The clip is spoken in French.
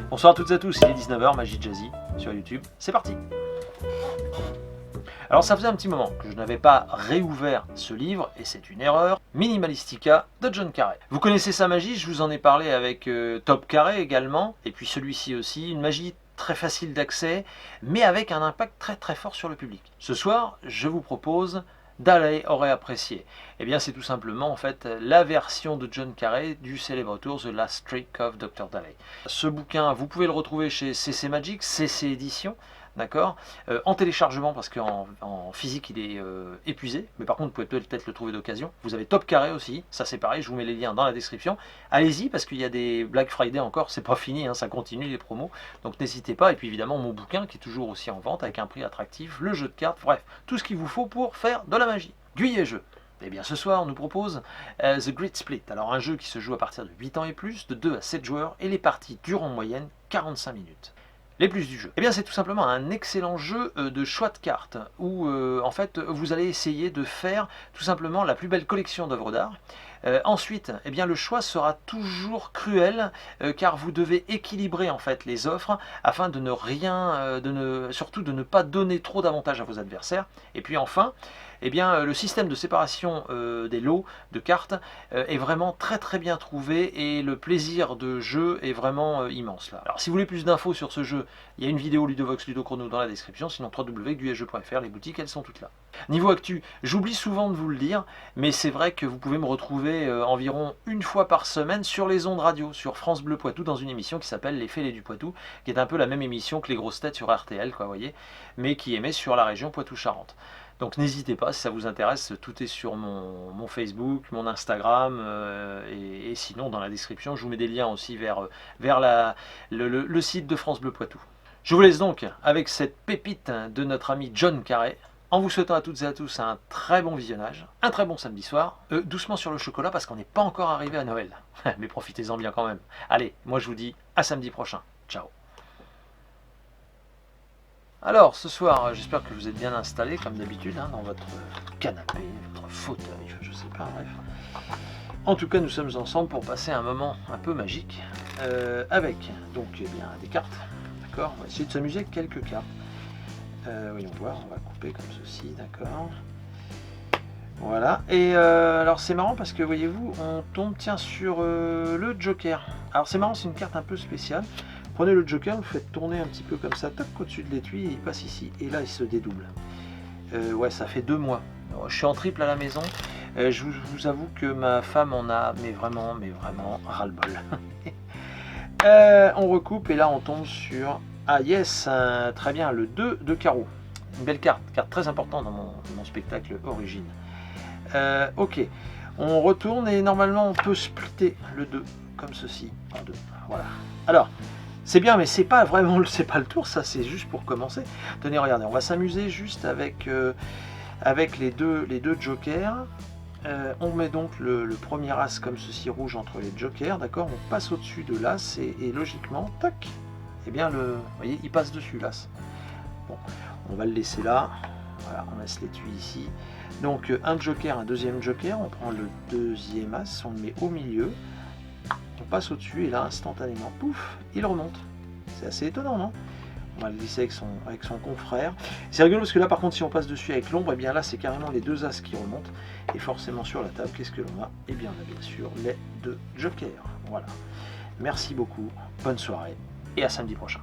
Bonsoir à toutes et à tous, il est 19h, Magie Jazzy sur YouTube, c'est parti. Alors ça faisait un petit moment que je n'avais pas réouvert ce livre, et c'est une erreur, Minimalistica de John Carey. Vous connaissez sa magie, je vous en ai parlé avec Top Carey également, et puis celui-ci aussi, une magie très facile d'accès, mais avec un impact très très fort sur le public. Ce soir, je vous propose Daley aurait apprécié. Eh bien, c'est tout simplement en fait la version de John Carey du célèbre tour The Last Trick of Dr. Daley. Ce bouquin, vous pouvez le retrouver chez CC Magic, CC Édition, d'accord, en téléchargement parce qu'en physique il est épuisé, mais par contre vous pouvez peut-être le trouver d'occasion. Vous avez Top Carey aussi, ça c'est pareil, je vous mets les liens dans la description. Allez-y parce qu'il y a des Black Friday encore, c'est pas fini, hein, ça continue les promos, donc n'hésitez pas. Et puis évidemment mon bouquin qui est toujours aussi en vente avec un prix attractif, le jeu de cartes, bref, tout ce qu'il vous faut pour faire de la magie. Guy jeu. Eh bien ce soir on nous propose The Great Split, alors un jeu qui se joue à partir de 8 ans et plus, de 2 à 7 joueurs, et les parties durent en moyenne 45 minutes. Les plus du jeu. Eh bien c'est tout simplement un excellent jeu de choix de cartes où en fait vous allez essayer de faire tout simplement la plus belle collection d'œuvres d'art. Ensuite, eh bien, le choix sera toujours cruel car vous devez équilibrer en fait les offres afin de ne rien, surtout de ne pas donner trop d'avantages à vos adversaires. Et puis enfin, eh bien, le système de séparation des lots de cartes est vraiment très très bien trouvé et le plaisir de jeu est vraiment immense là. Alors si vous voulez plus d'infos sur ce jeu, il y a une vidéo Ludovox Ludochrono dans la description, sinon www.guijeu.fr, les boutiques elles sont toutes là. Niveau actu, j'oublie souvent de vous le dire, mais c'est vrai que vous pouvez me retrouver environ une fois par semaine sur les ondes radio, sur France Bleu Poitou, dans une émission qui s'appelle Les Fêlés du Poitou, qui est un peu la même émission que les grosses têtes sur RTL, quoi, voyez, mais qui émet sur la région Poitou-Charentes. Donc n'hésitez pas, si ça vous intéresse, tout est sur mon Facebook, mon Instagram, et sinon dans la description, je vous mets des liens aussi vers le site de France Bleu Poitou. Je vous laisse donc avec cette pépite de notre ami John Carey, en vous souhaitant à toutes et à tous un très bon visionnage, un très bon samedi soir, doucement sur le chocolat parce qu'on n'est pas encore arrivé à Noël, mais profitez-en bien quand même. Allez, moi je vous dis à samedi prochain, ciao. Alors ce soir, j'espère que vous êtes bien installés comme d'habitude, hein, dans votre canapé, votre fauteuil, je sais pas, bref. En tout cas, nous sommes ensemble pour passer un moment un peu magique, avec donc eh bien, des cartes, d'accord. On va essayer de s'amuser avec quelques cartes. Voyons voir, on va couper comme ceci, d'accord. Voilà, et alors c'est marrant parce que voyez-vous, on tombe tiens sur le Joker. Alors c'est marrant, c'est une carte un peu spéciale. Prenez le Joker, vous faites tourner un petit peu comme ça, tac, au-dessus de l'étui, et il passe ici, et là il se dédouble. Ouais, ça fait 2 mois. Alors, je suis en triple à la maison. Je vous avoue que ma femme en a, mais vraiment ras-le-bol. On recoupe, et là on tombe sur... Ah yes, très bien, le 2 de carreau. Une belle carte très importante dans mon spectacle Origine. Ok, on retourne et normalement on peut splitter le 2, comme ceci, en 2. Voilà. Alors, c'est bien, mais c'est pas vraiment pas le tour, ça c'est juste pour commencer. Tenez, regardez, on va s'amuser juste avec les deux jokers. On met donc le premier as comme ceci, rouge entre les jokers, d'accord. On passe au-dessus de l'as et logiquement, tac, eh bien vous voyez, il passe dessus l'as. Bon, on va le laisser là. Voilà, on laisse l'étui ici. Donc un joker, un deuxième joker, on prend le deuxième as, on le met au milieu, on passe au-dessus et là instantanément, pouf, il remonte. C'est assez étonnant, non? On va le glisser avec son confrère. C'est rigolo parce que là par contre si on passe dessus avec l'ombre, et bien là c'est carrément les deux as qui remontent. Et forcément sur la table, qu'est-ce que l'on a? Et bien on a bien sûr les deux jokers. Voilà. Merci beaucoup, bonne soirée et à samedi prochain.